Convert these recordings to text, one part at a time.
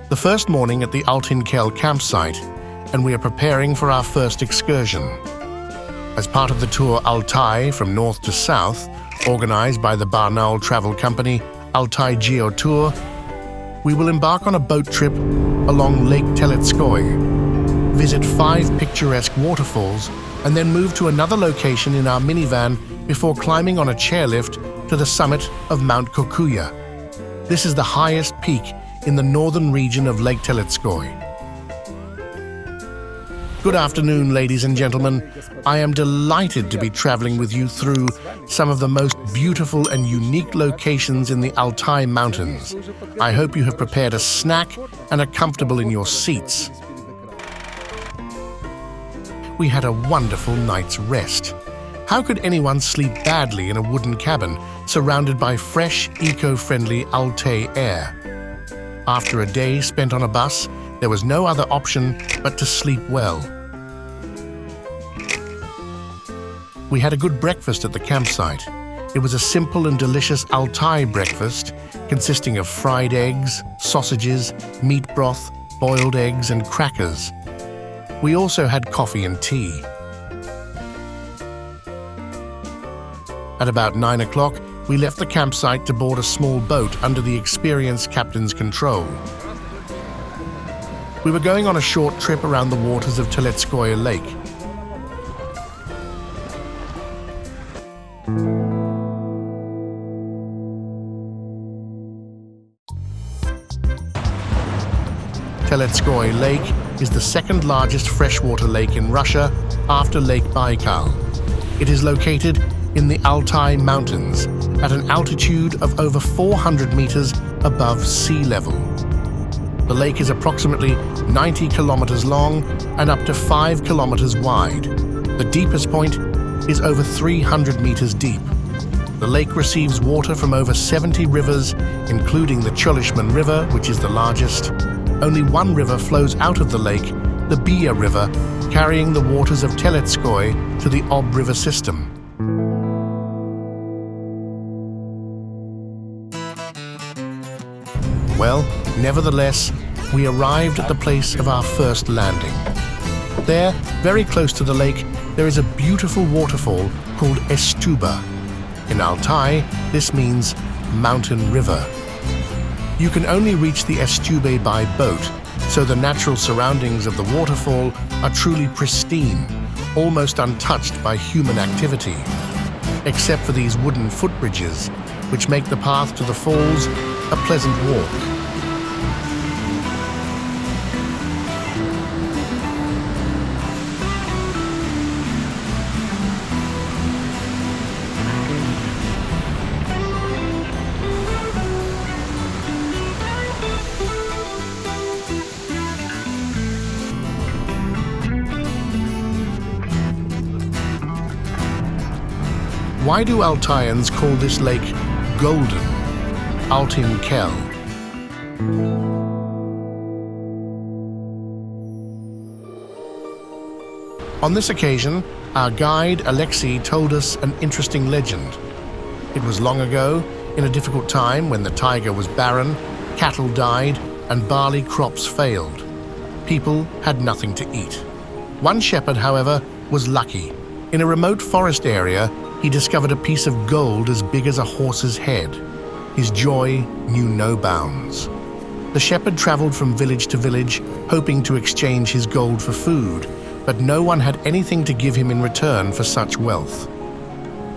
the first morning at the Altyn Kel campsite, and we are preparing for our first excursion. As part of the tour Altay from north to south, organized by the Barnaul travel company Altay Geo Tour, we will embark on a boat trip along Lake Teletskoye, visit 5 picturesque waterfalls, and then move to another location in our minivan before climbing on a chairlift to the summit of Mount Kokuya. This is the highest peak in the northern region of Lake Teletskoye. Good afternoon, ladies and gentlemen. I am delighted to be traveling with you through some of the most beautiful and unique locations in the Altai Mountains. I hope you have prepared a snack and are comfortable in your seats. We had a wonderful night's rest. How could anyone sleep badly in a wooden cabin surrounded by fresh, eco-friendly Altay air? After a day spent on a bus, there was no other option but to sleep well. We had a good breakfast at the campsite. It was a simple and delicious Altai breakfast consisting of fried eggs, sausages, meat broth, boiled eggs, and crackers. We also had coffee and tea. At about 9 o'clock, we left the campsite to board a small boat under the experienced captain's control. We were going on a short trip around the waters of Teletskoye Lake. Teletskoye Lake is the second largest freshwater lake in Russia after Lake Baikal. It is located in the Altai Mountains at an altitude of over 400 meters above sea level. The lake is approximately 90 kilometers long and up to 5 kilometers wide. The deepest point is over 300 meters deep. The lake receives water from over 70 rivers, including the Chulyshman River, which is the largest. Only one river flows out of the lake, the Biya River, carrying the waters of Teletskoye to the Ob River system. Well, nevertheless, we arrived at the place of our first landing. There, very close to the lake, there is a beautiful waterfall called Estyuba. In Altai, this means mountain river. You can only reach the Estyuba by boat, so the natural surroundings of the waterfall are truly pristine, almost untouched by human activity, except for these wooden footbridges, which make the path to the falls a pleasant walk. Why do Altayans call this lake golden, Altyn Kel? On this occasion, our guide Alexei told us an interesting legend. It was long ago, in a difficult time when the taiga was barren, cattle died, and barley crops failed. People had nothing to eat. One shepherd, however, was lucky. In a remote forest area, he discovered a piece of gold as big as a horse's head. His joy knew no bounds. The shepherd traveled from village to village, hoping to exchange his gold for food, but no one had anything to give him in return for such wealth.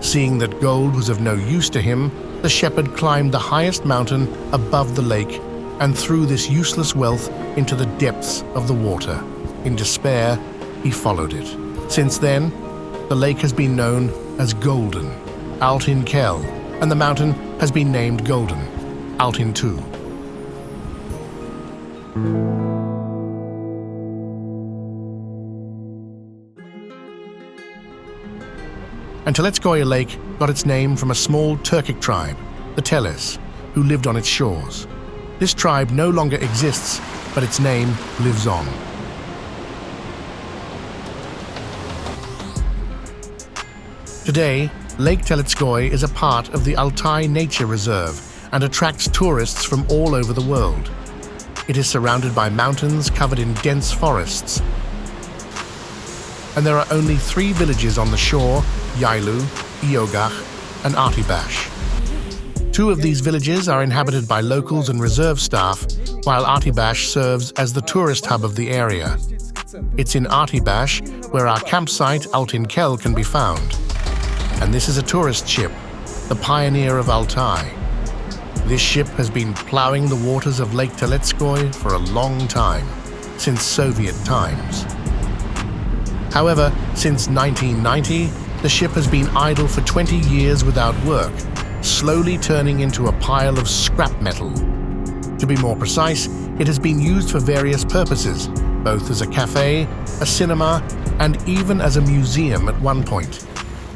Seeing that gold was of no use to him, the shepherd climbed the highest mountain above the lake and threw this useless wealth into the depths of the water. In despair, he followed it. Since then, the lake has been known as Golden, Altyn Kel, and the mountain has been named Golden, Altyn too. And Teletskoye Lake got its name from a small Turkic tribe, the Teles, who lived on its shores. This tribe no longer exists, but its name lives on. Today, Lake Teletskoye is a part of the Altai Nature Reserve and attracts tourists from all over the world. It is surrounded by mountains covered in dense forests. And there are only 3 villages on the shore, Yailu, Iogach, and Artibash. 2 of these villages are inhabited by locals and reserve staff, while Artibash serves as the tourist hub of the area. It's in Artibash where our campsite, Altyn Kel, can be found. And this is a tourist ship, the Pioneer of Altai. This ship has been plowing the waters of Lake Teletskoye for a long time, since Soviet times. However, since 1990, the ship has been idle for 20 years without work, slowly turning into a pile of scrap metal. To be more precise, it has been used for various purposes, both as a cafe, a cinema, and even as a museum at one point.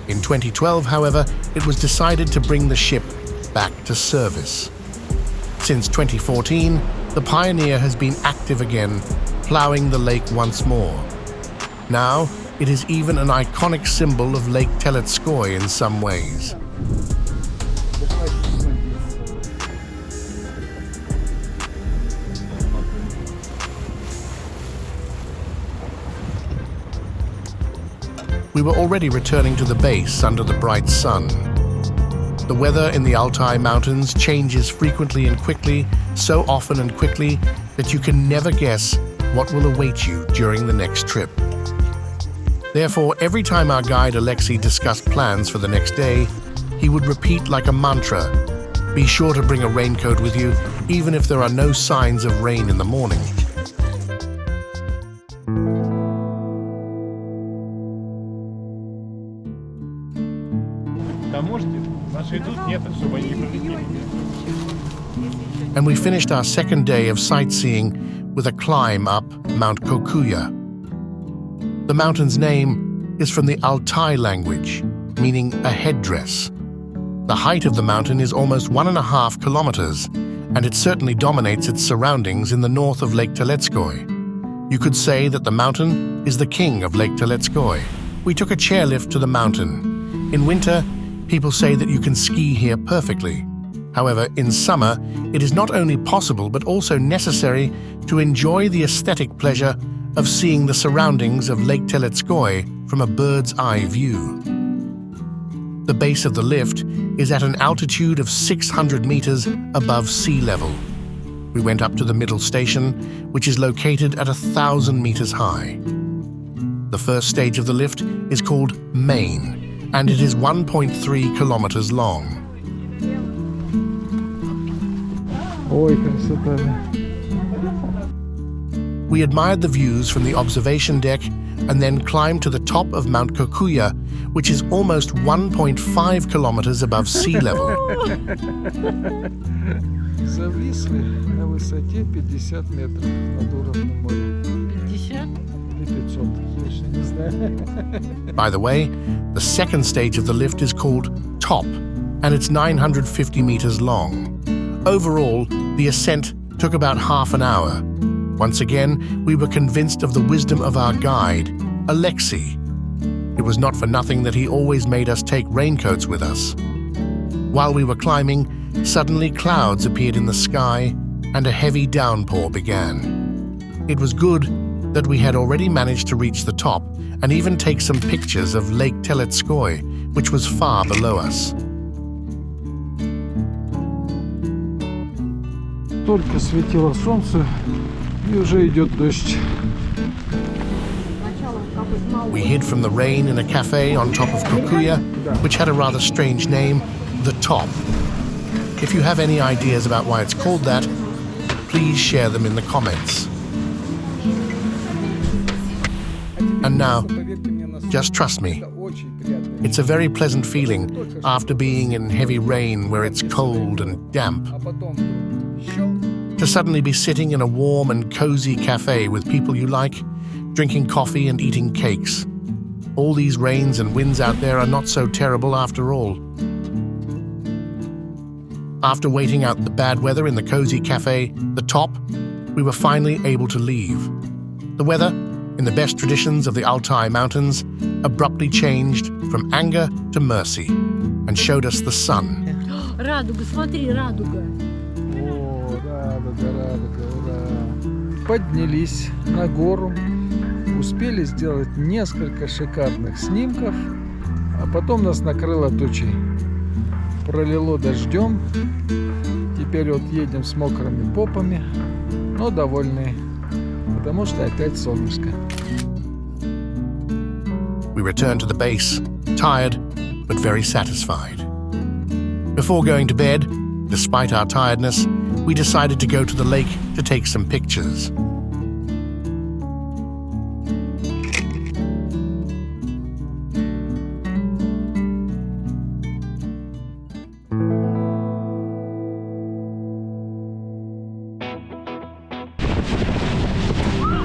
In 2012, however, it was decided to bring the ship back to service. Since 2014, the Pioneer has been active again, plowing the lake once more. Now, it is even an iconic symbol of Lake Teletskoye in some ways. We were already returning to the base under the bright sun. The weather in the Altai Mountains changes frequently and quickly, so often and quickly that you can never guess what will await you during the next trip. Therefore, every time our guide Alexei discussed plans for the next day, he would repeat like a mantra, "Be sure to bring a raincoat with you, even if there are no signs of rain in the morning." And we finished our second day of sightseeing with a climb up Mount Kokuya. The mountain's name is from the Altai language, meaning a headdress. The height of the mountain is almost 1.5 kilometers, and it certainly dominates its surroundings in the north of Lake Teletskoye. You could say that the mountain is the king of Lake Teletskoye. We took a chairlift to the mountain. In winter, people say that you can ski here perfectly. However, in summer, it is not only possible but also necessary to enjoy the aesthetic pleasure of seeing the surroundings of Lake Teletskoye from a bird's eye view. The base of the lift is at an altitude of 600 meters above sea level. We went up to the middle station, which is located at 1,000 meters high. The first stage of the lift is called Main, and it is 1.3 kilometers long. Ой, красота. We admired the views from the observation deck and then climbed to the top of Mount Kokuya, which is almost 1.5 kilometers above sea level. Зависли на высоте 50 метров над уровнем моря. 50? Или 500, точно не знаю. By the way, the second stage of the lift is called Top, and it's 950 meters long. Overall, the ascent took about half an hour. Once again, we were convinced of the wisdom of our guide, Alexei. It was not for nothing that he always made us take raincoats with us. While we were climbing, suddenly clouds appeared in the sky and a heavy downpour began. It was good that we had already managed to reach the top and even take some pictures of Lake Teletskoye, which was far below us. Только светило солнце, и уже идет дождь. We hid from the rain in a cafe on top of Kokuya, which had a rather strange name, The Top. If you have any ideas about why it's called that, please share them in the comments. And now, just trust me, it's a very pleasant feeling after being in heavy rain where it's cold and damp, to suddenly be sitting in a warm and cozy cafe with people you like, drinking coffee and eating cakes. All these rains and winds out there are not so terrible after all. After waiting out the bad weather in the cozy cafe, The Top, we were finally able to leave. The weather, in the best traditions of the Altai Mountains, abruptly changed from anger to mercy and showed us the sun. Радуга, смотри, радуга. О, да. дорога, ура! Поднялись на гору, успели сделать несколько шикарных снимков, а потом нас накрыло тучей. Пролило дождем. Теперь вот едем с мокрыми попами, но довольные, потому что опять солнышко. We returned to the base, tired but very satisfied. Before going to bed, despite our tiredness, we decided to go to the lake to take some pictures.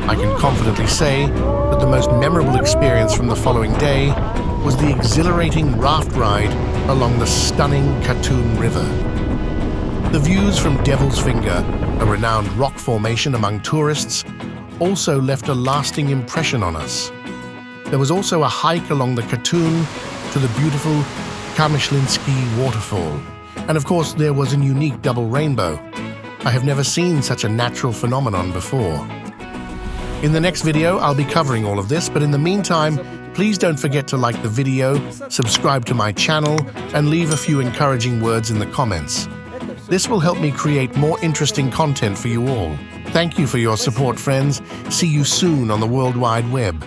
I can confidently say that the most memorable experience from the following day was the exhilarating raft ride along the stunning Altyn River. The views from Devil's Finger, a renowned rock formation among tourists, also left a lasting impression on us. There was also a hike along the Altyn to the beautiful Chulyshman Waterfall, and of course there was a unique double rainbow. I have never seen such a natural phenomenon before. In the next video, I'll be covering all of this, but in the meantime, please don't forget to like the video, subscribe to my channel, and leave a few encouraging words in the comments. This will help me create more interesting content for you all. Thank you for your support, friends. See you soon on the World Wide Web.